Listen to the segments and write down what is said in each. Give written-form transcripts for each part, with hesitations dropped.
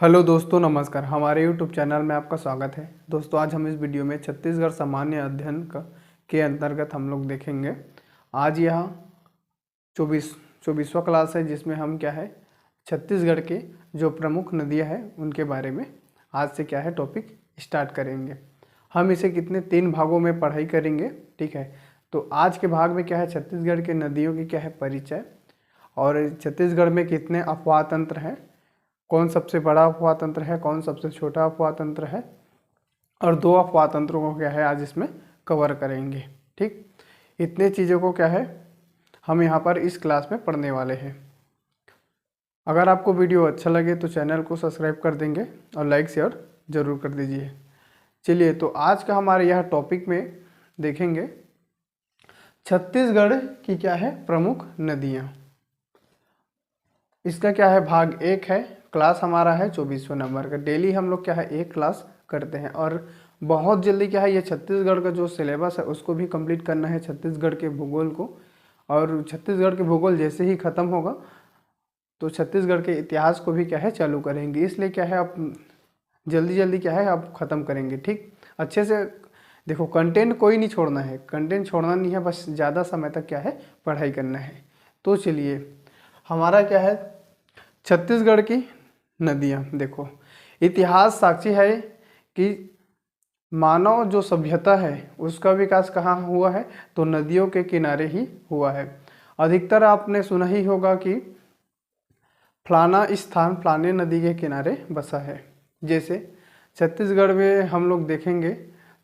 Hello दोस्तों, नमस्कार। हमारे यूट्यूब चैनल में आपका स्वागत है। दोस्तों, आज हम इस वीडियो में छत्तीसगढ़ सामान्य अध्ययन के अंतर्गत हम लोग देखेंगे। आज यह 24वां क्लास है, जिसमें हम क्या है छत्तीसगढ़ के जो प्रमुख नदियां हैं उनके बारे में आज से क्या है टॉपिक स्टार्ट करेंगे। हम इसे कितने 3 भागों में पढ़ाई करेंगे, ठीक है। तो आज के भाग में क्या है छत्तीसगढ़ के नदियों की क्या है परिचय, और छत्तीसगढ़ में कितने अफवाह तंत्र हैं, कौन सबसे बड़ा अफवाह तंत्र है, कौन सबसे छोटा अफवाह तंत्र है, और 2 अफवाह तंत्रों को क्या है आज इसमें कवर करेंगे। ठीक, इतने चीज़ों को क्या है हम यहाँ पर इस क्लास में पढ़ने वाले हैं। अगर आपको वीडियो अच्छा लगे तो चैनल को सब्सक्राइब कर देंगे और लाइक शेयर ज़रूर कर दीजिए। चलिए, तो आज का हमारे यह टॉपिक में देखेंगे छत्तीसगढ़ की क्या है प्रमुख नदियाँ। इसका क्या है भाग 1 है। क्लास हमारा है 24वां नंबर का। डेली हम लोग क्या है एक क्लास करते हैं, और बहुत जल्दी क्या है ये छत्तीसगढ़ का जो सिलेबस है उसको भी कंप्लीट करना है, छत्तीसगढ़ के भूगोल को। और छत्तीसगढ़ के भूगोल जैसे ही ख़त्म होगा तो छत्तीसगढ़ के इतिहास को भी क्या है चालू करेंगे। इसलिए क्या है आप जल्दी जल्दी क्या है आप ख़त्म करेंगे। ठीक, अच्छे से देखो, कंटेंट कोई नहीं छोड़ना है, कंटेंट छोड़ना नहीं है, बस ज़्यादा समय तक क्या है पढ़ाई करना है। तो चलिए, हमारा क्या है छत्तीसगढ़ की नदियाँ। देखो, इतिहास साक्षी है कि मानव जो सभ्यता है उसका विकास कहाँ हुआ है, तो नदियों के किनारे ही हुआ है। अधिकतर आपने सुना ही होगा कि फलाना स्थान फलाने नदी के किनारे बसा है। जैसे छत्तीसगढ़ में हम लोग देखेंगे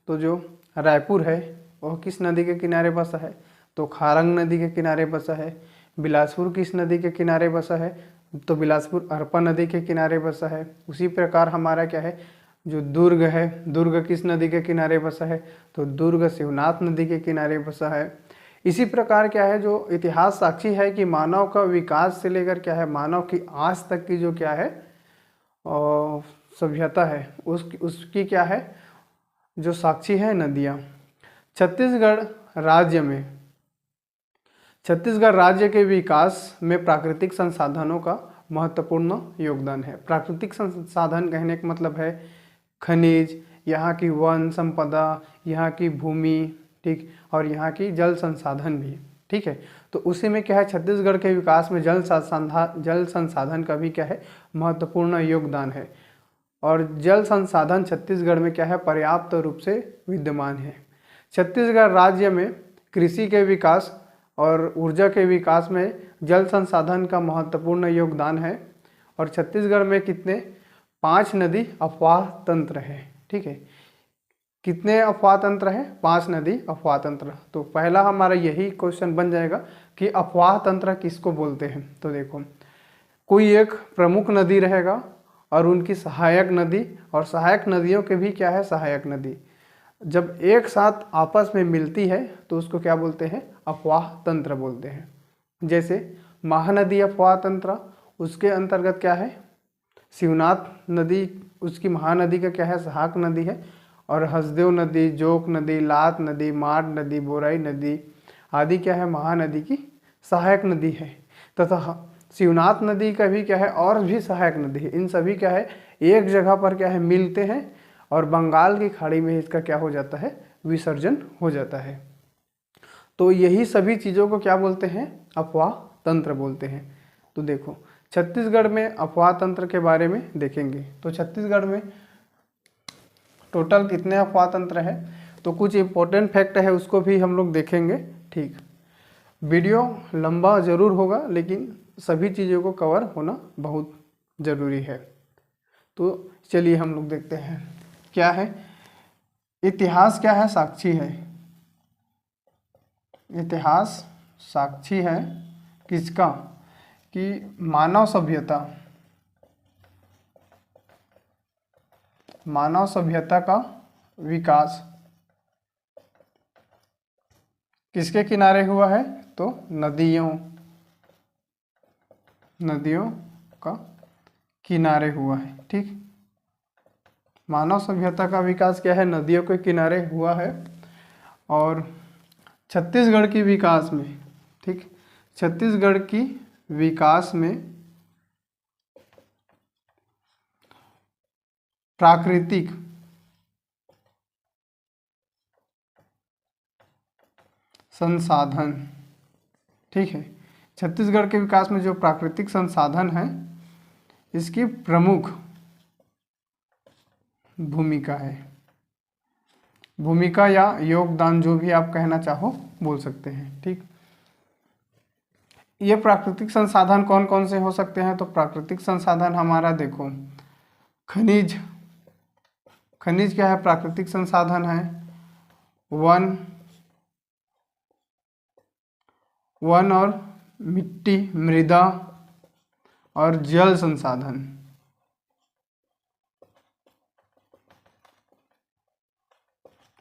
तो जो रायपुर है वह किस नदी के किनारे बसा है, तो खारंग नदी के किनारे बसा है। बिलासपुर किस नदी के किनारे बसा है, तो बिलासपुर अरपा नदी के किनारे बसा है। उसी प्रकार हमारा क्या है जो दुर्ग है, दुर्ग किस नदी के किनारे बसा है, तो दुर्ग शिवनाथ नदी के किनारे बसा है। इसी प्रकार क्या है जो इतिहास साक्षी है कि मानव का विकास से लेकर क्या है मानव की आज तक की जो क्या है और सभ्यता है उसकी क्या है जो साक्षी है नदियाँ। छत्तीसगढ़ राज्य में छत्तीसगढ़ राज्य के विकास में प्राकृतिक संसाधनों का महत्वपूर्ण योगदान है। प्राकृतिक संसाधन कहने का मतलब है खनिज, यहाँ की वन संपदा, यहाँ की भूमि, ठीक, और यहाँ की जल संसाधन भी, ठीक है। तो उसी में क्या है छत्तीसगढ़ के विकास में जल संसाधन का भी क्या है महत्वपूर्ण योगदान है। और जल संसाधन छत्तीसगढ़ में क्या है पर्याप्त रूप से विद्यमान है। छत्तीसगढ़ राज्य में कृषि के विकास और ऊर्जा के विकास में जल संसाधन का महत्वपूर्ण योगदान है। और छत्तीसगढ़ में कितने 5 नदी अफवाह तंत्र है, ठीक है। कितने अफवाह तंत्र हैं 5 नदी अफवाह तंत्र। तो पहला हमारा यही क्वेश्चन बन जाएगा कि अफवाह तंत्र किसको बोलते हैं। तो देखो, कोई एक प्रमुख नदी रहेगा और उनकी सहायक नदी, और सहायक नदियों के भी क्या है सहायक नदी जब एक साथ आपस में मिलती है तो उसको क्या बोलते हैं अफवाह तंत्र बोलते हैं। जैसे महानदी अफवाह तंत्र, उसके अंतर्गत क्या है शिवनाथ नदी, उसकी महानदी का क्या है सहायक नदी है। और हसदेव नदी, जोक नदी, लात नदी, माड नदी, बोराई नदी आदि क्या है महानदी की सहायक नदी है। तथा शिवनाथ नदी का भी क्या है और भी सहायक नदी है। इन सभी क्या है एक जगह पर क्या है मिलते हैं और बंगाल की खाड़ी में इसका क्या हो जाता है विसर्जन हो जाता है। तो यही सभी चीज़ों को क्या बोलते हैं अफवाह तंत्र बोलते हैं। तो देखो, छत्तीसगढ़ में अफवाह तंत्र के बारे में देखेंगे। तो छत्तीसगढ़ में टोटल कितने अफवाह तंत्र है, तो कुछ इंपॉर्टेंट फैक्ट है उसको भी हम लोग देखेंगे। ठीक, वीडियो लंबा ज़रूर होगा लेकिन सभी चीज़ों को कवर होना बहुत ज़रूरी है। तो चलिए हम लोग देखते हैं क्या है इतिहास क्या है साक्षी है। इतिहास साक्षी है किसका कि मानव सभ्यता का विकास किसके किनारे हुआ है, तो नदियों का किनारे हुआ है। ठीक, मानव सभ्यता का विकास क्या है नदियों के किनारे हुआ है। और छत्तीसगढ़ की विकास में, ठीक, छत्तीसगढ़ की विकास में प्राकृतिक संसाधन, ठीक है। छत्तीसगढ़ के विकास में जो प्राकृतिक संसाधन है इसकी प्रमुख भूमिका है। भूमिका या योगदान, जो भी आप कहना चाहो बोल सकते हैं, ठीक। ये प्राकृतिक संसाधन कौन कौन से हो सकते हैं? तो प्राकृतिक संसाधन हमारा देखो, खनिज। खनिज क्या है? प्राकृतिक संसाधन है। वन और मिट्टी, मृदा और जल संसाधन।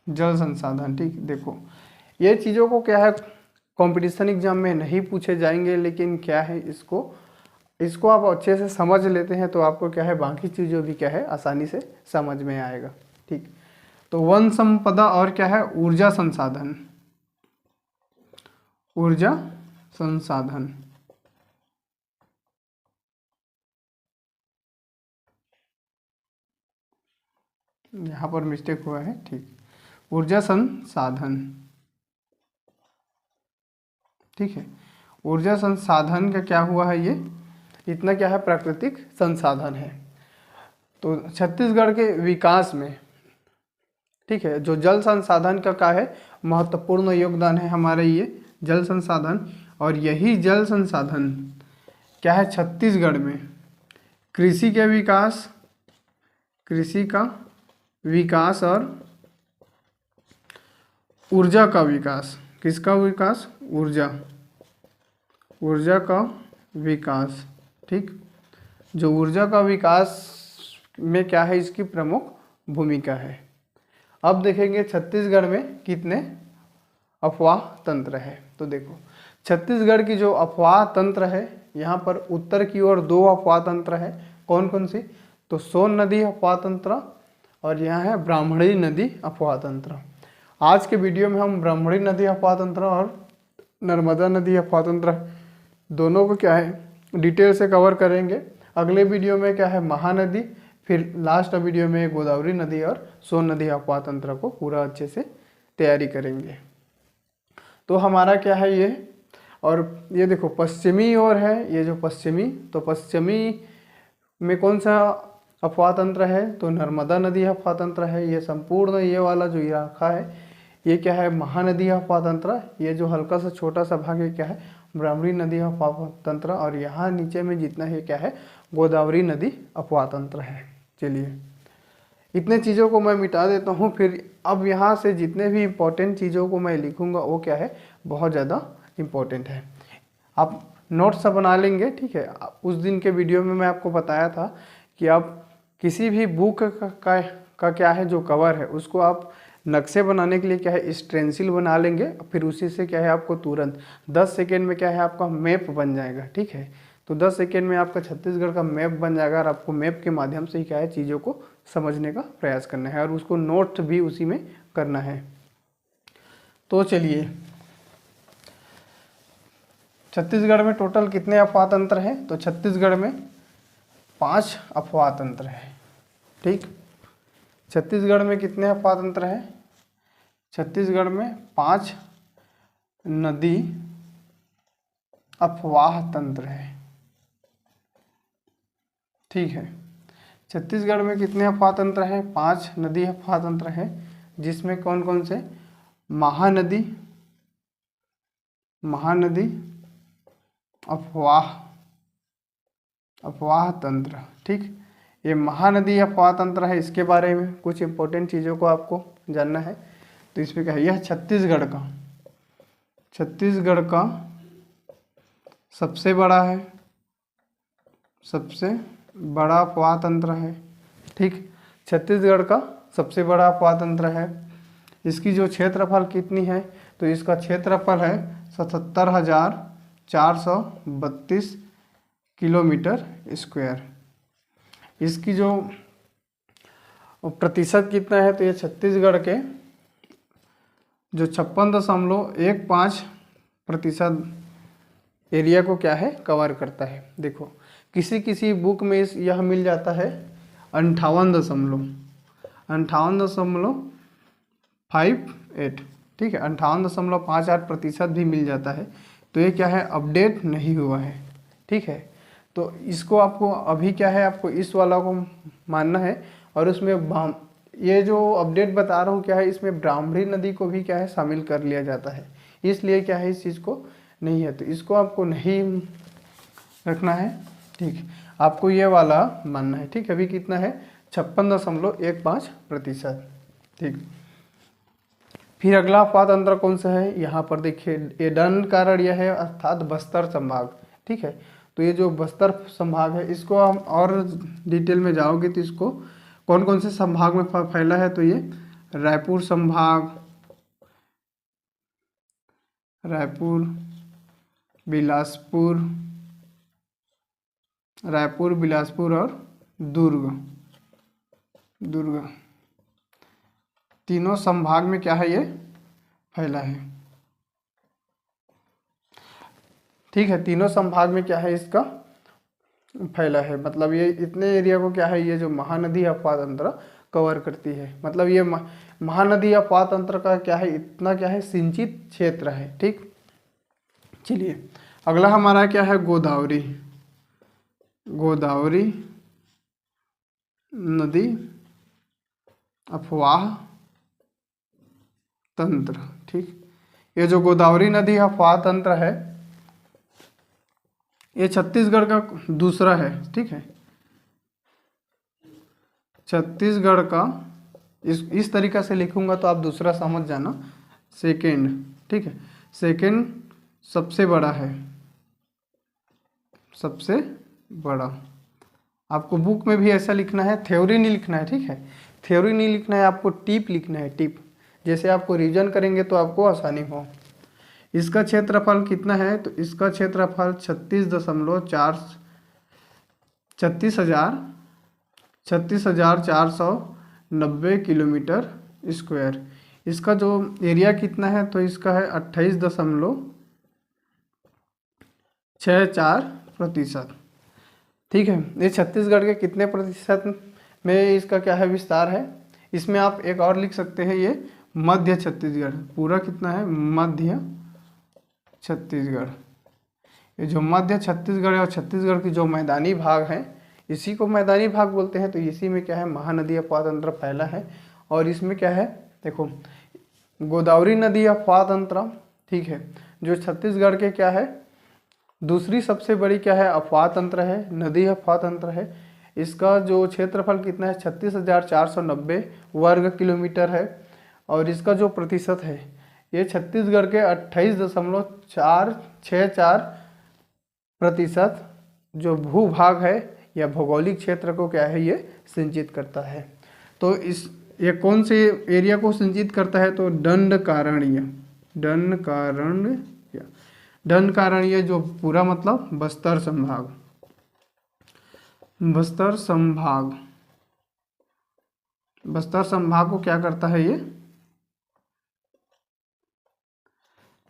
जल संसाधन, ठीक। देखो ये चीज़ों को क्या है, कंपटीशन एग्जाम में नहीं पूछे जाएंगे, लेकिन क्या है इसको आप अच्छे से समझ लेते हैं तो आपको क्या है बाकी चीज़ों भी क्या है आसानी से समझ में आएगा, ठीक। तो वन संपदा और क्या है, ऊर्जा संसाधन। ऊर्जा संसाधन, यहाँ पर मिस्टेक हुआ है, ठीक। ऊर्जा संसाधन, ठीक है। ऊर्जा संसाधन का क्या हुआ है, ये इतना क्या है प्राकृतिक संसाधन है। तो छत्तीसगढ़ के विकास में, ठीक है, जो जल संसाधन का है महत्वपूर्ण योगदान है हमारे ये जल संसाधन। और यही जल संसाधन क्या है छत्तीसगढ़ में कृषि के विकास, कृषि का विकास और ऊर्जा का विकास। किसका विकास? ऊर्जा का विकास, ठीक। जो ऊर्जा का विकास में क्या है इसकी प्रमुख भूमिका है। अब देखेंगे छत्तीसगढ़ में कितने अफवाह तंत्र है। तो देखो छत्तीसगढ़ की जो अफवाह तंत्र है, यहाँ पर उत्तर की ओर 2 अफवाह तंत्र है। कौन कौन सी? तो सोन नदी अफवाह तंत्र और यहाँ है ब्राह्मणी नदी अफवाह तंत्र। आज के वीडियो में हम ब्राह्मणी नदी अफवाह तंत्र और नर्मदा नदी अफवाह तंत्र दोनों को क्या है डिटेल से कवर करेंगे। अगले वीडियो में क्या है महानदी, फिर लास्ट वीडियो में गोदावरी नदी और सोन नदी अफवाह तंत्र को पूरा अच्छे से तैयारी करेंगे। तो हमारा क्या है ये, और ये देखो पश्चिमी ओर है, ये जो पश्चिमी, तो पश्चिमी में कौन सा अफवाह तंत्र है? तो नर्मदा नदी अफवाह तंत्र है। ये संपूर्ण ये वाला जो इलाका है ये क्या है महानदी अफवाह तंत्र। ये जो हल्का सा छोटा सा भाग है क्या है ब्राह्मणी नदी अफवाह तंत्र, और यहाँ नीचे में जितना है क्या है गोदावरी नदी अफवाह तंत्र है। चलिए इतने चीज़ों को मैं मिटा देता हूँ। फिर अब यहाँ से जितने भी इम्पोर्टेंट चीज़ों को मैं लिखूँगा वो क्या है बहुत ज़्यादा इम्पोर्टेंट है। आप नोट्स बना लेंगे, ठीक है। उस दिन के वीडियो में मैं आपको बताया था कि आप किसी भी बुक का क्या है जो कवर है उसको आप नक्शे बनाने के लिए क्या है स्टेंसिल बना लेंगे, फिर उसी से क्या है आपको तुरंत 10 सेकेंड में क्या है आपका मैप बन जाएगा, ठीक है। तो 10 सेकेंड में आपका छत्तीसगढ़ का मैप बन जाएगा और आपको मैप के माध्यम से ही क्या है चीज़ों को समझने का प्रयास करना है और उसको नोट भी उसी में करना है। तो चलिए छत्तीसगढ़ में टोटल कितने अफवाह तंत्र हैं? तो छत्तीसगढ़ में 5 अफवाह तंत्र है, ठीक। छत्तीसगढ़ में कितने अफवाह तंत्र हैं? छत्तीसगढ़ में 5 नदी अफवाह तंत्र है, ठीक है। छत्तीसगढ़ में कितने अफवाह तंत्र हैं? 5 नदी अफवाह तंत्र है, जिसमें कौन कौन से? महानदी अफवाह तंत्र, ठीक। ये महानदी अफवाह तंत्र है, इसके बारे में कुछ इंपॉर्टेंट चीज़ों को आपको जानना है। तो इसमें क्या है, यह छत्तीसगढ़ का सबसे बड़ा है, सबसे बड़ा अफवाह तंत्र है, ठीक। छत्तीसगढ़ का सबसे बड़ा अफवाह तंत्र है। इसकी जो क्षेत्रफल कितनी है? तो इसका क्षेत्रफल है 77,432 किलोमीटर स्क्वायर। इसकी जो प्रतिशत कितना है? तो ये छत्तीसगढ़ के जो 56.15% एरिया को क्या है कवर करता है। देखो किसी किसी बुक में यह मिल जाता है 58.58, ठीक है, 58.58% भी मिल जाता है। तो ये क्या है, अपडेट नहीं हुआ है, ठीक है। तो इसको आपको अभी क्या है, आपको इस वाला को मानना है। और उसमें ये जो अपडेट बता रहा हूँ क्या है, इसमें ब्राह्मणी नदी को भी क्या है शामिल कर लिया जाता है, इसलिए क्या है इस चीज़ को नहीं है, तो इसको आपको नहीं रखना है, ठीक है, आपको ये वाला मानना है, ठीक है। अभी कितना है, 56.15%, ठीक। फिर अगला अपवाद अंतर कौन सा है, यहाँ पर देखिए, ये दंड कारण यह है, अर्थात बस्तर संभाग, ठीक है। तो ये जो बस्तर संभाग है, इसको हम और डिटेल में जाओगे तो इसको कौन कौन से संभाग में फैला है, तो ये रायपुर संभाग, रायपुर, बिलासपुर, और दुर्ग तीनों संभाग में क्या है, ये फैला है, ठीक है। तीनों संभाग में क्या है, इसका फैला है, मतलब ये इतने एरिया को क्या है, ये जो महानदी अपवाद तंत्र कवर करती है, मतलब ये महानदी अपवाद तंत्र का क्या है, इतना क्या है सिंचित क्षेत्र है, ठीक। चलिए अगला हमारा क्या है, गोदावरी नदी अपवाह तंत्र, ठीक। ये जो गोदावरी नदी अपवाह तंत्र है, ये छत्तीसगढ़ का दूसरा है, ठीक है। छत्तीसगढ़ का इस तरीका से लिखूंगा तो आप दूसरा समझ जाना, सेकेंड, ठीक है, सेकेंड सबसे बड़ा है, सबसे बड़ा। आपको बुक में भी ऐसा लिखना है, थ्योरी नहीं लिखना है, ठीक है, थ्योरी नहीं लिखना है, आपको टिप लिखना है, टिप, जैसे आपको रिवीजन करेंगे तो आपको आसानी हो। इसका क्षेत्रफल कितना है, तो इसका क्षेत्रफल 36,490 किलोमीटर स्क्वायर। इसका जो एरिया कितना है, तो इसका है 28.64%, ठीक है। ये छत्तीसगढ़ के कितने प्रतिशत में इसका क्या है विस्तार है, इसमें आप एक और लिख सकते हैं, ये मध्य छत्तीसगढ़, पूरा कितना है, मध्य छत्तीसगढ़। ये जो मध्य छत्तीसगढ़ और छत्तीसगढ़ की जो मैदानी भाग है, इसी को मैदानी भाग बोलते हैं। तो इसी में क्या है, महानदी अपवाद तंत्र फैला है। और इसमें क्या है, देखो, गोदावरी नदी अपवाद तंत्र, ठीक है, जो छत्तीसगढ़ के क्या है दूसरी सबसे बड़ी क्या है अपवाद तंत्र है, नदी अपवाद तंत्र है। इसका जो क्षेत्रफल कितना है, 36,490 वर्ग किलोमीटर है। और इसका जो प्रतिशत है, ये छत्तीसगढ़ के 28.464% जो भूभाग है या भौगोलिक क्षेत्र को क्या है, ये सिंचित करता है। तो ये कौन से एरिया को सिंचित करता है, तो दंडकारण्य जो पूरा मतलब बस्तर संभाग को क्या करता है, ये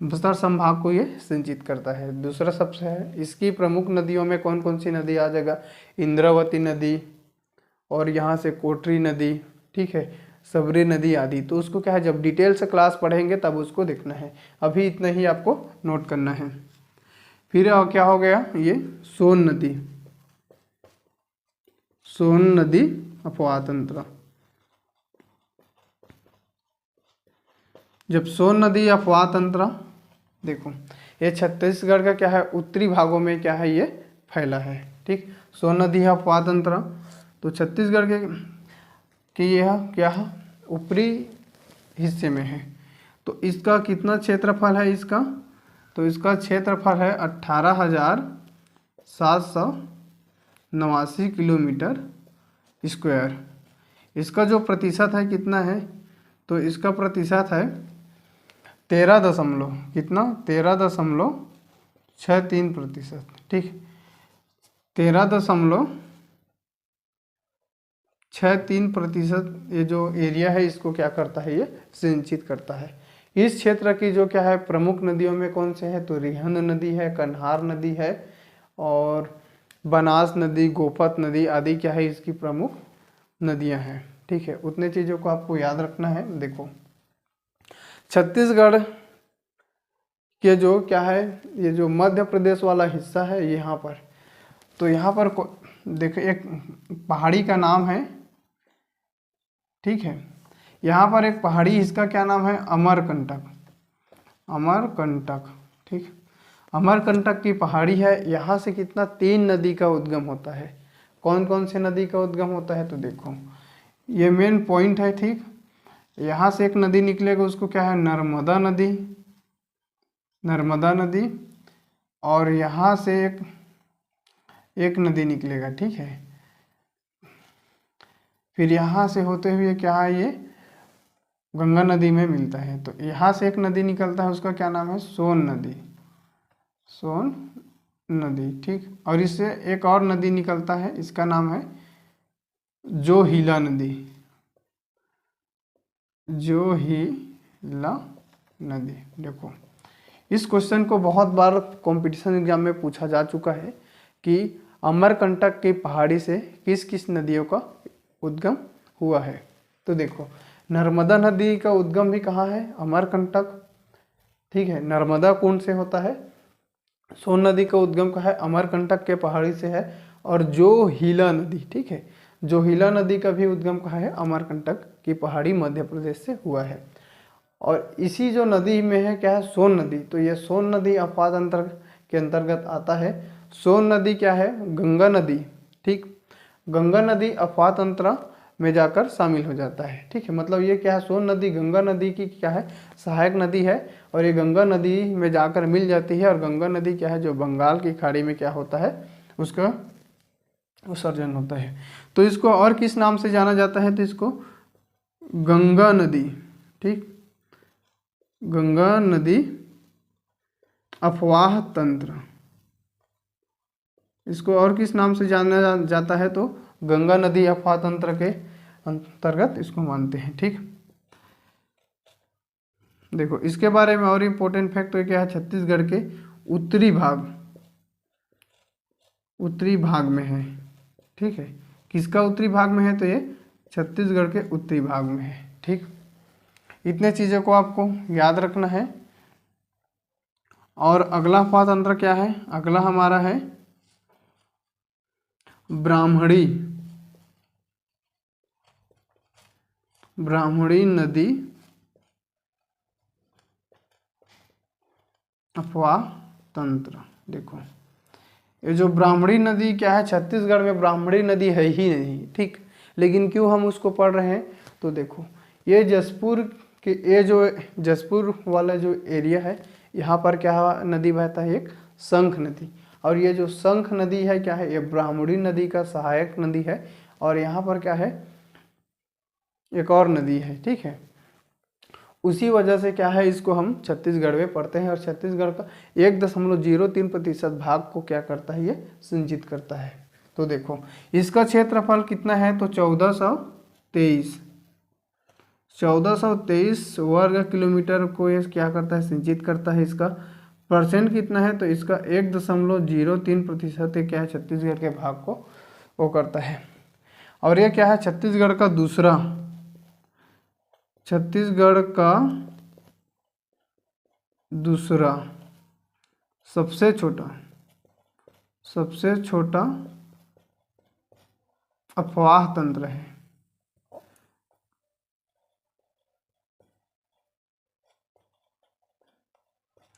बस्तर संभाग को ये सिंचित करता है। दूसरा सबसे है, इसकी प्रमुख नदियों में कौन कौन सी नदी आ जाएगा, इंद्रावती नदी, और यहाँ से कोटरी नदी, ठीक है, सबरी नदी आदि। तो उसको क्या है, जब डिटेल से क्लास पढ़ेंगे तब उसको देखना है, अभी इतना ही आपको नोट करना है। फिर क्या हो गया, ये सोन नदी अपवाद तंत्र। जब सोन नदी अपवाद तंत्र, देखो ये छत्तीसगढ़ का क्या है उत्तरी भागों में क्या है, ये फैला है, ठीक। सोन नदी अपवाद तंत्र तो छत्तीसगढ़ के यह क्या है ऊपरी हिस्से में है। तो इसका कितना क्षेत्रफल है, तो इसका क्षेत्रफल है 18,789 किलोमीटर स्क्वायर। इसका जो प्रतिशत है कितना है, तो इसका प्रतिशत है 13.63%, ठीक, 13.63%। ये जो एरिया है इसको क्या करता है, ये सिंचित करता है। इस क्षेत्र की जो क्या है प्रमुख नदियों में कौन से है, तो रिहंद नदी है, कन्हार नदी है, और बनास नदी, गोपत नदी आदि क्या है इसकी प्रमुख नदियां हैं। ठीक है, उतने चीज़ों को आपको याद रखना है। देखो छत्तीसगढ़ के जो क्या है, ये जो मध्य प्रदेश वाला हिस्सा है यहाँ पर, तो यहाँ पर देखो एक पहाड़ी का नाम है। ठीक है, यहाँ पर एक पहाड़ी, इसका क्या नाम है, अमरकंटक। अमरकंटक, ठीक, अमरकंटक की पहाड़ी है। यहाँ से कितना 3 नदी का उद्गम होता है। कौन कौन से नदी का उद्गम होता है, तो देखो ये मेन पॉइंट है। ठीक, यहाँ से एक नदी निकलेगा, उसको क्या है, नर्मदा नदी, नर्मदा नदी। और यहाँ से एक नदी निकलेगा। ठीक है, फिर यहाँ से होते हुए क्या है, ये गंगा नदी में मिलता है। तो यहाँ से एक नदी निकलता है, उसका क्या नाम है, सोन नदी, सोन नदी। ठीक, और इससे एक और नदी निकलता है, इसका नाम है जोहिला नदी, जोहिला नदी। देखो इस क्वेश्चन को बहुत बार कंपटीशन एग्जाम में पूछा जा चुका है कि अमरकंटक की पहाड़ी से किस किस नदियों का उद्गम हुआ है। तो देखो नर्मदा नदी का उद्गम भी कहाँ है, अमरकंटक। ठीक है, नर्मदा कुंड से होता है। सोन नदी का उद्गम कहाँ है, अमरकंटक के पहाड़ी से है। और जोहिला नदी, ठीक है, जोहिला नदी का भी उद्गम कहाँ है, अमरकंटक की पहाड़ी मध्य प्रदेश से हुआ है। और इसी जो नदी में है क्या है, सोन नदी। तो ये सोन नदी अपवाद अंतर के अंतर्गत आता है। सोन नदी क्या है, गंगा नदी। ठीक, गंगा नदी अपवाद अंतरा में जाकर शामिल हो जाता है। ठीक है, मतलब ये क्या है, सोन नदी गंगा नदी की क्या है, सहायक नदी है। और ये गंगा नदी में जाकर मिल जाती है। और गंगा नदी क्या है, जो बंगाल की खाड़ी में क्या होता है, उसका विसर्जन होता है। तो इसको और किस नाम से जाना जाता है, तो इसको गंगा नदी। ठीक, गंगा नदी अफवाह तंत्र, इसको और किस नाम से जाना जाता है, तो गंगा नदी अफवाह तंत्र के अंतर्गत इसको मानते हैं। ठीक, देखो इसके बारे में और इम्पोर्टेंट फैक्ट क्या है, छत्तीसगढ़ के उत्तरी भाग में है। ठीक है, किसका उत्तरी भाग में है, तो ये छत्तीसगढ़ के उत्तरी भाग में है। ठीक, इतने चीज़ों को आपको याद रखना है। और अगला अफवाह तंत्र क्या है, अगला हमारा है ब्राह्मणी नदी अफवाह तंत्र। देखो ये जो ब्राह्मणी नदी क्या है, छत्तीसगढ़ में ब्राह्मणी नदी है ही नहीं। ठीक, लेकिन क्यों हम उसको पढ़ रहे हैं, तो देखो ये जसपुर के, ये जो जसपुर वाला जो एरिया है, यहाँ पर क्या नदी बहता है, एक शंख नदी। और ये जो शंख नदी है क्या है, ये ब्राह्मणी नदी का सहायक नदी है। और यहाँ पर क्या है, एक और नदी है। ठीक है, उसी वजह से क्या है, इसको हम छत्तीसगढ़ में पढ़ते हैं। और छत्तीसगढ़ का 1.03% भाग को क्या करता है, ये संचित करता है। तो देखो इसका क्षेत्रफल कितना है, तो 1423 वर्ग किलोमीटर को ये क्या करता है, संचित करता है। इसका परसेंट कितना है, तो इसका 1.03% क्या है, छत्तीसगढ़ के भाग को वो करता है। और ये क्या है, छत्तीसगढ़ का दूसरा सबसे छोटा अफवाह तंत्र है।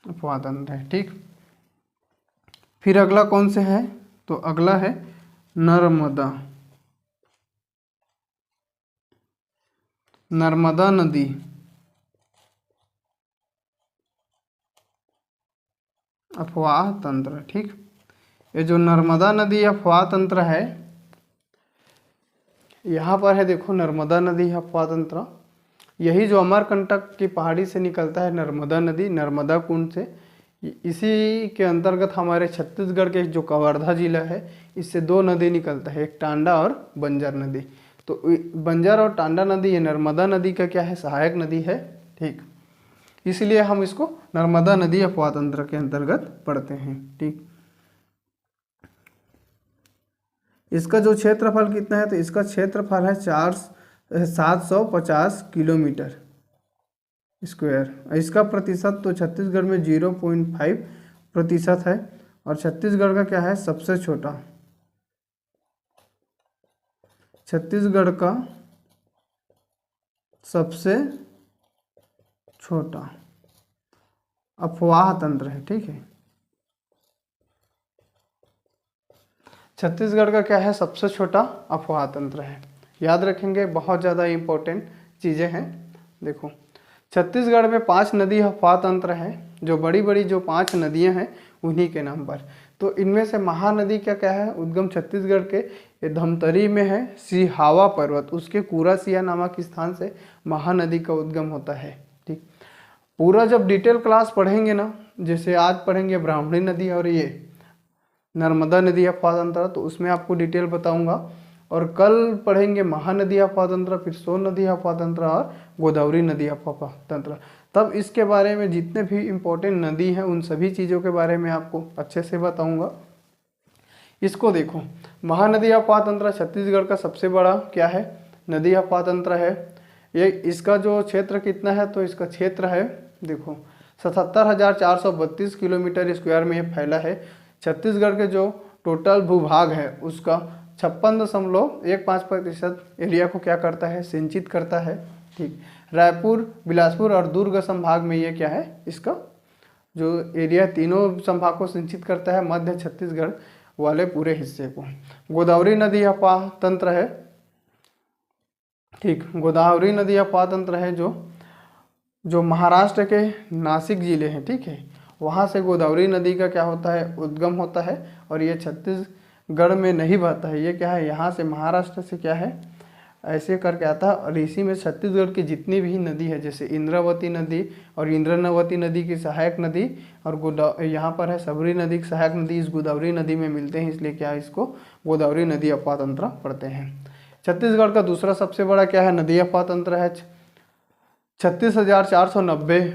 अफवाह तंत्र है। ठीक, फिर अगला कौन से है, तो अगला है नर्मदा नदी अफवाह तंत्र। ठीक, ये जो नर्मदा नदी अफवाह तंत्र है, यहाँ पर है, देखो नर्मदा नदी अफवाह तंत्र, यही जो अमरकंटक की पहाड़ी से निकलता है नर्मदा नदी, नर्मदा कुंड से, इसी के अंतर्गत हमारे छत्तीसगढ़ के जो कवर्धा जिला है, इससे 2 नदी निकलता है, एक टांडा और बंजर नदी। तो बंजर और टांडा नदी, ये नर्मदा नदी का क्या है, सहायक नदी है। ठीक, इसलिए हम इसको नर्मदा नदी अफवाह तंत्र के अंतर्गत पढ़ते हैं। ठीक, इसका जो क्षेत्रफल कितना है, तो इसका क्षेत्रफल है 750 किलोमीटर स्क्वायर। इसका प्रतिशत तो छत्तीसगढ़ में 0.5% है, और छत्तीसगढ़ का क्या है सबसे छोटा, छत्तीसगढ़ का सबसे छोटा अफवाह तंत्र है। ठीक है, छत्तीसगढ़ का क्या है सबसे छोटा अफवाह तंत्र है। याद रखेंगे, बहुत ज़्यादा इम्पोर्टेंट चीज़ें हैं। देखो, छत्तीसगढ़ में 5 नदी अफवाह तंत्र है, जो बड़ी बड़ी जो 5 नदियां हैं उन्हीं के नाम पर। तो इनमें से महानदी का क्या है, उद्गम छत्तीसगढ़ के धमतरी में है, सिहावा पर्वत, उसके कुरासिया नामक स्थान से महानदी का उद्गम होता है। ठीक, पूरा जब डिटेल क्लास पढ़ेंगे ना, जैसे आज पढ़ेंगे ब्राह्मणी नदी और ये नर्मदा नदी अफवाह तंत्र, तो उसमें आपको डिटेल बताऊंगा। और कल पढ़ेंगे महानदी अफवाह तंत्र, फिर सोन नदी अफवाह तंत्र और गोदावरी नदी अफवाह तंत्र। तब इसके बारे में जितने भी इम्पोर्टेंट नदी हैं उन सभी चीज़ों के बारे में आपको अच्छे से बताऊंगा। इसको देखो, महानदी अफवाह तंत्र छत्तीसगढ़ का सबसे बड़ा क्या है, नदी अफवाह तंत्र है। ये इसका जो क्षेत्र कितना है, तो इसका क्षेत्र है देखो 77,432 किलोमीटर स्क्वायर में ये फैला है। छत्तीसगढ़ के जो टोटल भूभाग है उसका 56.15% एरिया को क्या करता है, सिंचित करता है। ठीक, रायपुर, बिलासपुर और दुर्ग संभाग में ये क्या है, इसका जो एरिया तीनों संभाग को सिंचित करता है, मध्य छत्तीसगढ़ वाले पूरे हिस्से को। गोदावरी नदी अफवाह तंत्र है। ठीक, गोदावरी नदी अफवाह तंत्र है जो महाराष्ट्र के नासिक जिले हैं। ठीक है, वहाँ से गोदावरी नदी का क्या होता है, उद्गम होता है, और ये छत्तीसगढ़ में नहीं बहता है। ये क्या है, यहाँ से महाराष्ट्र से क्या है ऐसे करके आता है, और इसी में छत्तीसगढ़ की जितनी भी नदी है, जैसे इंद्रावती नदी और इंद्रनवती नदी की सहायक नदी, और यहाँ पर है सबरी नदी की सहायक नदी, इस गोदावरी नदी में मिलते हैं, इसलिए क्या है इसको गोदावरी नदी अफवाह तंत्र पढ़ते हैं। छत्तीसगढ़ का दूसरा सबसे बड़ा क्या है, नदी अफवाह तंत्र है। 36,490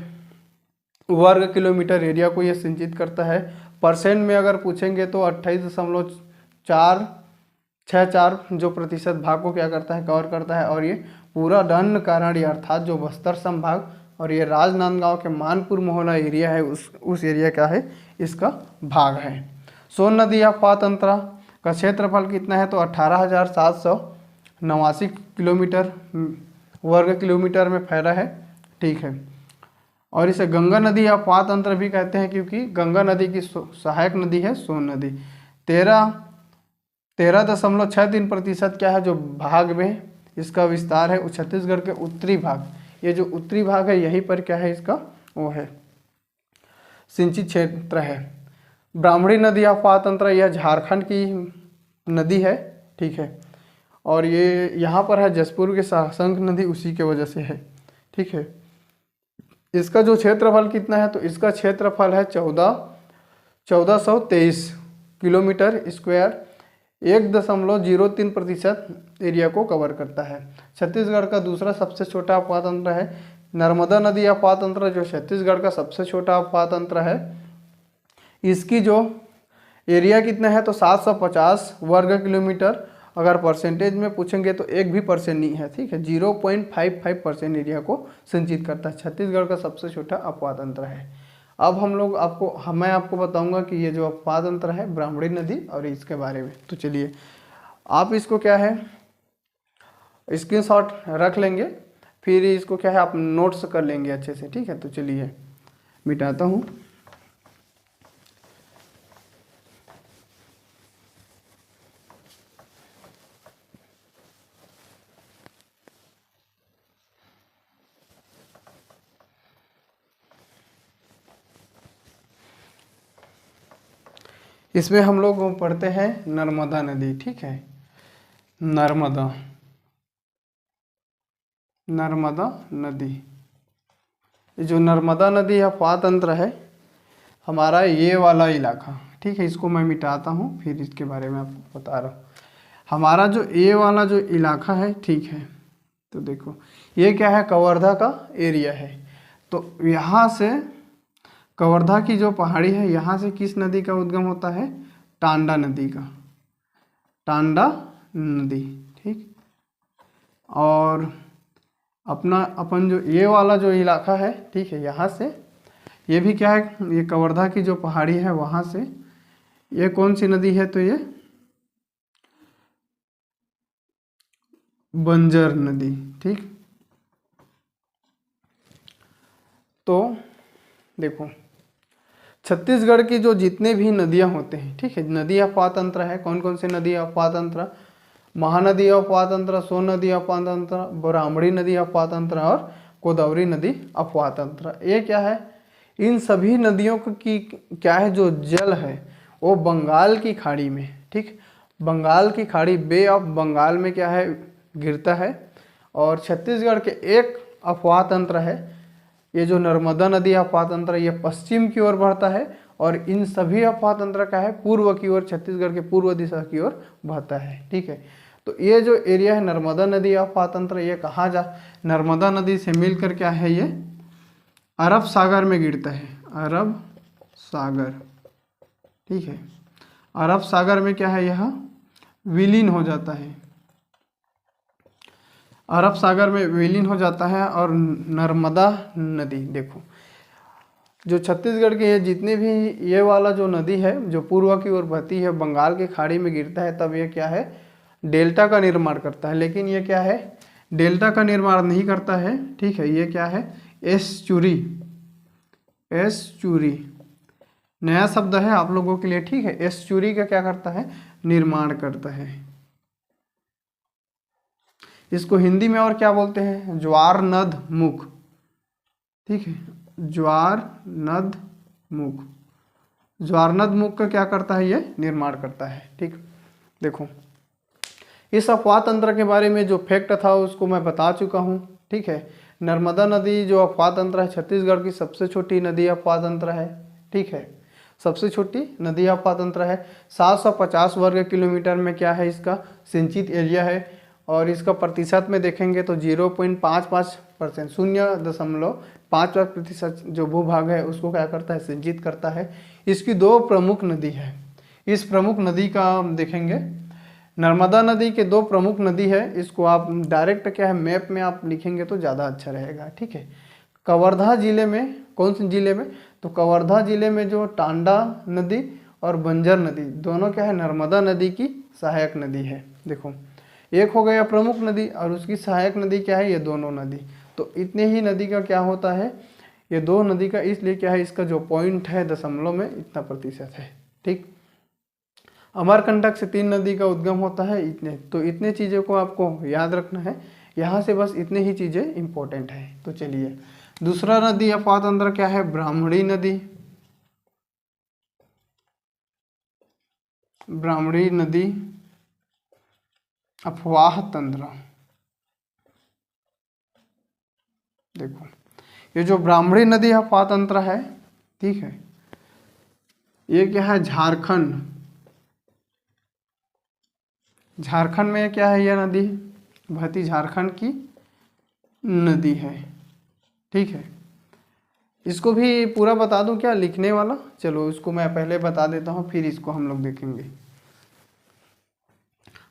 वर्ग किलोमीटर एरिया को ये सिंचित करता है। परसेंट में अगर पूछेंगे तो 28.464 जो प्रतिशत भाग को क्या करता है, कवर करता है। और ये पूरा दंडकारण्य अर्थात जो बस्तर संभाग और ये राजनांदगांव के मानपुर मोहल्ला एरिया है, उस एरिया का है इसका भाग है। सोन नदी अफवाह तंत्र का क्षेत्रफल कितना है, तो 18,789 किलोमीटर वर्ग किलोमीटर में फैला है। ठीक है, और इसे गंगा नदी अफवाह तंत्र भी कहते हैं, क्योंकि गंगा नदी की सहायक नदी है सोन नदी। 13.63% क्या है जो भाग में इसका विस्तार है, छत्तीसगढ़ के उत्तरी भाग, ये जो उत्तरी भाग है यहीं पर क्या है इसका वो है सिंचित क्षेत्र है। ब्राह्मणी नदी अफवाह तंत्र यह झारखंड की नदी है। ठीक है, और ये यहाँ पर है जसपुर के सासंग नदी, उसी के वजह से है। ठीक है, इसका जो क्षेत्रफल कितना है, तो इसका क्षेत्रफल है 1423 किलोमीटर स्क्वायर, 1.03% एरिया को कवर करता है। छत्तीसगढ़ का दूसरा सबसे छोटा अफवाह तंत्र है नर्मदा नदी अफवाह तंत्र, जो छत्तीसगढ़ का सबसे छोटा अफवाह तंत्र है। इसकी जो एरिया कितना है, तो 750 वर्ग किलोमीटर। अगर परसेंटेज में पूछेंगे तो 1% नहीं है। ठीक है, 0.55% एरिया को संचित करता है। छत्तीसगढ़ का सबसे छोटा अफवाह तंत्र है। अब मैं आपको बताऊंगा कि ये जो अफवाह तंत्र है ब्राह्मणी नदी और इसके बारे में। तो चलिए आप इसको क्या है स्क्रीनशॉट रख लेंगे, फिर इसको क्या है आप नोट्स कर लेंगे अच्छे से। ठीक है, तो चलिए मिटाता हूँ। इसमें हम लोग पढ़ते हैं नर्मदा नदी। ठीक है, नर्मदा नदी, जो नर्मदा नदी अफवाह तंत्र है हमारा ये वाला इलाका। ठीक है, इसको मैं मिटाता हूँ, फिर इसके बारे में आपको बता रहा हूँ। हमारा जो ये वाला जो इलाका है, ठीक है, तो देखो ये क्या है, कवर्धा का एरिया है। तो यहाँ से कवर्धा की जो पहाड़ी है, यहाँ से किस नदी का उद्गम होता है, टांडा नदी का। टांडा नदी। ठीक, और अपन जो ये वाला जो इलाका है, ठीक है, यहाँ से ये भी क्या है, ये कवर्धा की जो पहाड़ी है वहाँ से ये कौन सी नदी है, तो ये बंजर नदी। ठीक, तो देखो छत्तीसगढ़ की जो जितने भी नदियाँ होते हैं, ठीक है, नदी अपवाह तंत्र है, कौन कौन से नदी अपवाह तंत्र, महानदी अपवाह तंत्र, सोन नदी अपवाह तंत्र, ब्राह्मणी नदी अपवाह तंत्र और गोदावरी नदी अपवाह तंत्र। ये क्या है, इन सभी नदियों की क्या है, जो जल है वो बंगाल की खाड़ी में, ठीक, बंगाल की खाड़ी, बे ऑफ बंगाल में क्या है, गिरता है। और छत्तीसगढ़ के एक अपवाह तंत्र है, ये जो नर्मदा नदी अपवाह तंत्र, ये पश्चिम की ओर बढ़ता है और इन सभी अपवाह तंत्र का है पूर्व की ओर, छत्तीसगढ़ के पूर्व दिशा की ओर बहता है। ठीक है, तो ये जो एरिया है नर्मदा नदी अपवाह तंत्र, ये कहाँ जा, नर्मदा नदी से मिलकर क्या है, ये अरब सागर में गिरता है, अरब सागर। ठीक है, अरब सागर में क्या है, यह विलीन हो जाता है, अरब सागर में विलीन हो जाता है। और नर्मदा नदी, देखो जो छत्तीसगढ़ के ये जितने भी ये वाला जो नदी है जो पूर्व की ओर बहती है, बंगाल की खाड़ी में गिरता है, तब ये क्या है, डेल्टा का निर्माण करता है। लेकिन ये क्या है, डेल्टा का निर्माण नहीं करता है। ठीक है, ये क्या है, एस्चुरी, एस्चुरी नया शब्द है आप लोगों के लिए। ठीक है, एस्चुरी का क्या करता है, निर्माण करता है। इसको हिंदी में और क्या बोलते हैं, ज्वार नद मुख। ठीक है, ज्वार नद मुख, ज्वार नद मुख का क्या करता है, ये निर्माण करता है। ठीक, देखो इस अपवाह तंत्र के बारे में जो फैक्ट था उसको मैं बता चुका हूँ। ठीक है, नर्मदा नदी जो अपवाह तंत्र है छत्तीसगढ़ की सबसे छोटी नदी अपवाह तंत्र है। ठीक है, सबसे छोटी नदी अपवाह तंत्र है। 750 वर्ग किलोमीटर में क्या है, इसका सिंचित एरिया है। और इसका प्रतिशत में देखेंगे तो 0.55%, 0.55% जो भूभाग है उसको क्या करता है, सिंचित करता है। इसकी दो प्रमुख नदी है। इस प्रमुख नदी का देखेंगे, नर्मदा नदी के दो प्रमुख नदी है। इसको आप डायरेक्ट क्या है, मैप में आप लिखेंगे तो ज़्यादा अच्छा रहेगा। ठीक है, कवर्धा जिले में, कौन से जिले में, तो कवर्धा जिले में जो टांडा नदी और बंजर नदी दोनों क्या है, नर्मदा नदी की सहायक नदी है। देखो एक हो गया प्रमुख नदी और उसकी सहायक नदी क्या है, ये दोनों नदी। तो इतने ही नदी का क्या होता है, ये दो नदी का, इसलिए क्या है, इसका जो पॉइंट है दशमलव में इतना प्रतिशत है। ठीक, अमरकंटक से 3 नदी का उद्गम होता है, इतने। तो इतने चीज़ों को आपको याद रखना है, यहाँ से बस इतने ही चीज़ें इंपॉर्टेंट है। तो चलिए दूसरा नदी अपवाह तंत्र क्या है, ब्राह्मणी नदी। ब्राह्मणी नदी अपवाह तंत्र, देखो ये जो ब्राह्मणी नदी अपवाह तंत्र है, ठीक है, ये क्या है, झारखंड, झारखंड में क्या है, यह नदी बहती झारखंड की नदी है। ठीक है, इसको भी पूरा बता दूं क्या, लिखने वाला, चलो इसको मैं पहले बता देता हूँ, फिर इसको हम लोग देखेंगे।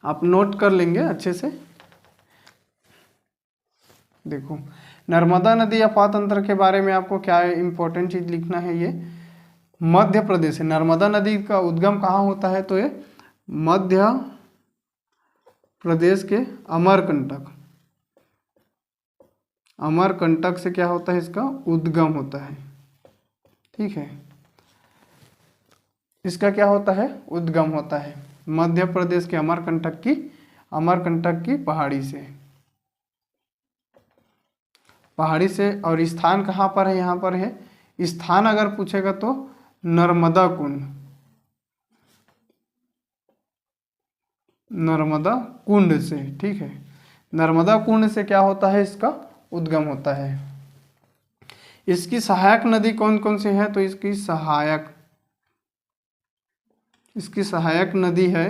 आप नोट कर लेंगे अच्छे से। देखो नर्मदा नदी अपवाह तंत्र के बारे में आपको क्या इंपॉर्टेंट चीज लिखना है, ये मध्य प्रदेश है। नर्मदा नदी का उद्गम कहाँ होता है, तो ये मध्य प्रदेश के अमरकंटक, अमरकंटक से क्या होता है, इसका उद्गम होता है। ठीक है, इसका क्या होता है, उद्गम होता है मध्य प्रदेश के अमरकंटक की पहाड़ी से, पहाड़ी से। और स्थान कहाँ पर है, यहाँ पर है, स्थान अगर पूछेगा तो नर्मदा कुंड, नर्मदा कुंड से। ठीक है, नर्मदा कुंड से क्या होता है, इसका उद्गम होता है। इसकी सहायक नदी कौन कौन सी है, तो इसकी सहायक नदी है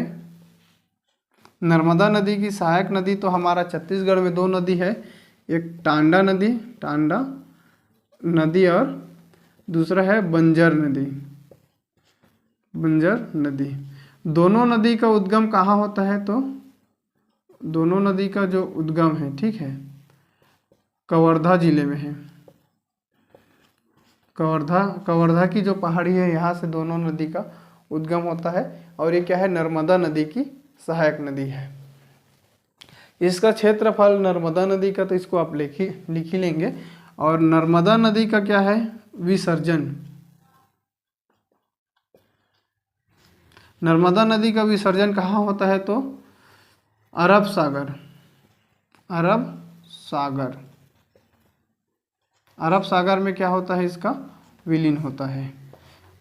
नर्मदा नदी की सहायक नदी। तो हमारा छत्तीसगढ़ में दो नदी है, एक टांडा नदी और दूसरा है बंजर नदी, बंजर नदी। दोनों नदी का उद्गम कहाँ होता है? तो दोनों नदी का जो उद्गम है, ठीक है, कवर्धा जिले में है। कवर्धा की जो पहाड़ी है, यहाँ से दोनों नदी का उद्गम होता है। और ये क्या है? नर्मदा नदी की सहायक नदी है। इसका क्षेत्रफल नर्मदा नदी का, तो इसको आप लिख ही लेंगे। और नर्मदा नदी का क्या है? विसर्जन, नर्मदा नदी का विसर्जन कहाँ होता है? तो अरब सागर, अरब सागर, अरब सागर में क्या होता है? इसका विलीन होता है।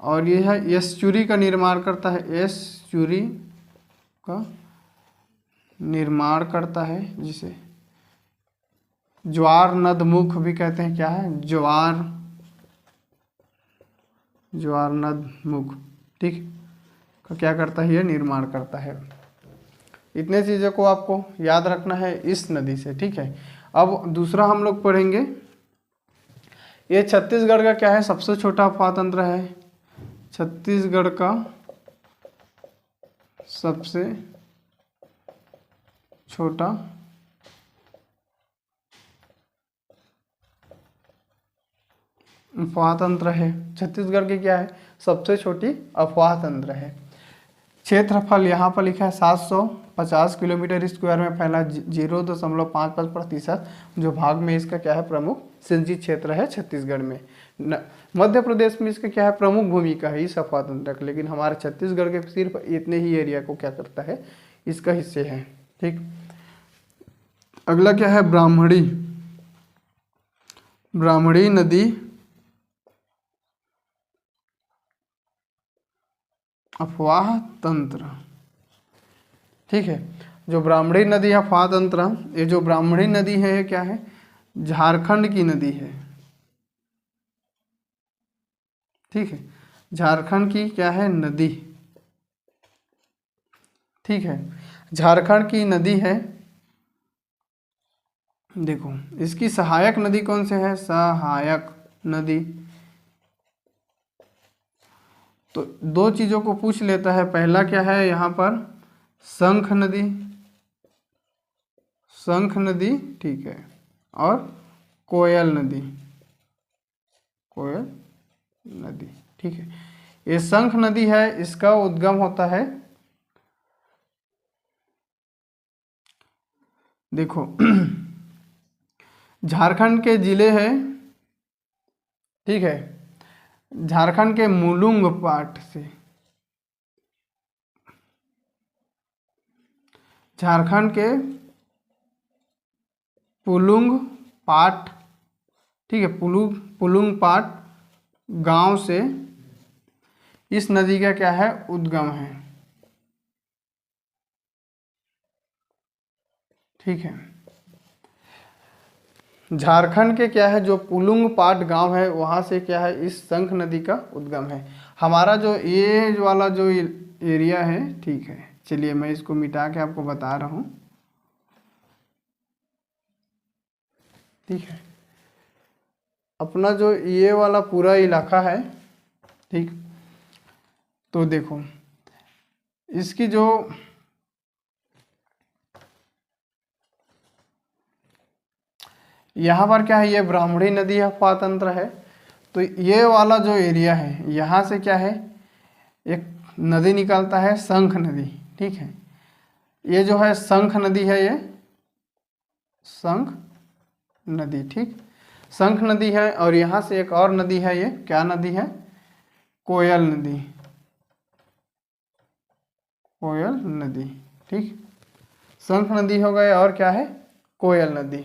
और यह है एस्चुरी का निर्माण करता है, एस्चुरी का निर्माण करता है, जिसे ज्वार नदमुख भी कहते हैं। क्या है? ज्वार नदमुख, ठीक, का क्या करता है? ये निर्माण करता है। इतने चीज़ों को आपको याद रखना है इस नदी से, ठीक है। अब दूसरा हम लोग पढ़ेंगे, ये छत्तीसगढ़ का क्या है? सबसे छोटा अफवाह तंत्र है। छत्तीसगढ़ का सबसे छोटा अफवाह तंत्र है। छत्तीसगढ़ की क्या है? सबसे छोटी अफवाह तंत्र है। क्षेत्रफल यहाँ पर लिखा है 750 किलोमीटर स्क्वायर में फैला, 0.55%। जो भाग में इसका क्या है? प्रमुख सिंचित क्षेत्र है छत्तीसगढ़ में। मध्य प्रदेश में इसका क्या है? प्रमुख भूमिका है इस अफवाह तंत्र का। लेकिन हमारे छत्तीसगढ़ के सिर्फ इतने ही एरिया को क्या करता है? इसका हिस्से है, ठीक। अगला क्या है? ब्राह्मणी नदी अफवाह तंत्र, ठीक है। जो ब्राह्मणी नदी अफवाह तंत्र, ये जो ब्राह्मणी नदी है ये क्या है? झारखंड की नदी है, ठीक है। झारखंड की क्या है? नदी, ठीक है, झारखंड की नदी है। देखो इसकी सहायक नदी कौन से है? सहायक नदी, तो दो चीजों को पूछ लेता है। पहला क्या है यहाँ पर? शंख नदी, शंख नदी, ठीक है। और कोयल नदी, कोयल नदी, ठीक है। ये शंख नदी है, इसका उद्गम होता है, देखो झारखंड के जिले है, ठीक है, झारखंड के मुलुंग पाट से, झारखंड के पुलुंग पाट, ठीक है, पुलुंग पाट गांव से इस नदी का क्या है? उद्गम है, ठीक है। झारखंड के क्या है? जो पुलुंग पाट गांव है, वहां से क्या है? इस शंख नदी का उद्गम है। हमारा जो ये वाला जो एरिया है, ठीक है, चलिए मैं इसको मिटा के आपको बता रहा हूँ, ठीक है। अपना जो ये वाला पूरा इलाका है, ठीक, तो देखो इसकी जो यहाँ पर क्या है? ये ब्राह्मणी नदी अफवाह तंत्र है। तो ये वाला जो एरिया है, यहाँ से क्या है? एक नदी निकलता है, शंख नदी, ठीक है। ये जो है शंख नदी है, ये शंख नदी, ठीक, शंख नदी है। और यहाँ से एक और नदी है, ये क्या नदी है? कोयल नदी, कोयल नदी, ठीक। शंख नदी हो गए, और क्या है? कोयल नदी।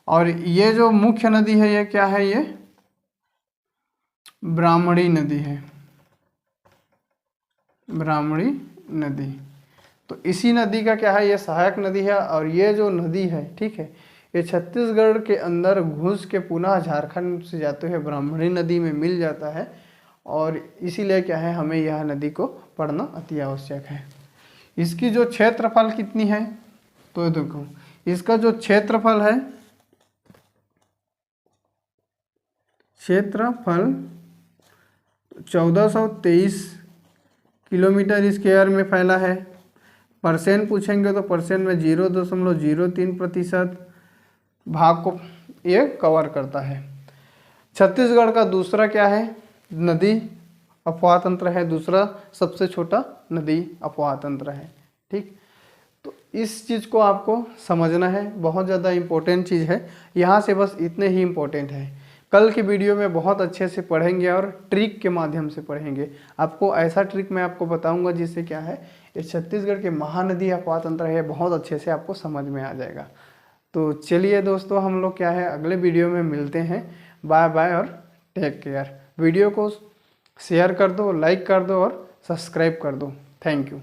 और ये जो मुख्य नदी है, ये क्या है? ये ब्राह्मणी नदी है, ब्राह्मणी नदी। तो इसी नदी का क्या है? ये सहायक नदी है। और ये जो नदी है, ठीक है, ये छत्तीसगढ़ के अंदर घुस के पुनः झारखंड से जाते हुए ब्राह्मणी नदी में मिल जाता है। और इसीलिए क्या है? हमें यह नदी को पढ़ना अति आवश्यक है। इसकी जो क्षेत्रफल कितनी है? तो देखो इसका जो क्षेत्रफल है, क्षेत्रफल 1423 किलोमीटर स्क्वायर में फैला है। परसेंट पूछेंगे तो परसेंट में 0.03% भाग को ये कवर करता है। छत्तीसगढ़ का दूसरा क्या है, नदी अपवाह तंत्र है, दूसरा सबसे छोटा नदी अपवाह तंत्र है। ठीक, तो इस चीज़ को आपको समझना है, बहुत ज़्यादा इम्पोर्टेंट चीज़ है। यहाँ से बस इतने ही इम्पोर्टेंट है। कल की वीडियो में बहुत अच्छे से पढ़ेंगे और ट्रिक के माध्यम से पढ़ेंगे। आपको ऐसा ट्रिक मैं आपको बताऊंगा जिससे क्या है, ये छत्तीसगढ़ के महानदी अपवाह तंत्र है, बहुत अच्छे से आपको समझ में आ जाएगा। तो चलिए दोस्तों, हम लोग क्या है अगले वीडियो में मिलते हैं। बाय बाय और टेक केयर। वीडियो को शेयर कर दो, लाइक कर दो और सब्सक्राइब कर दो। Thank you.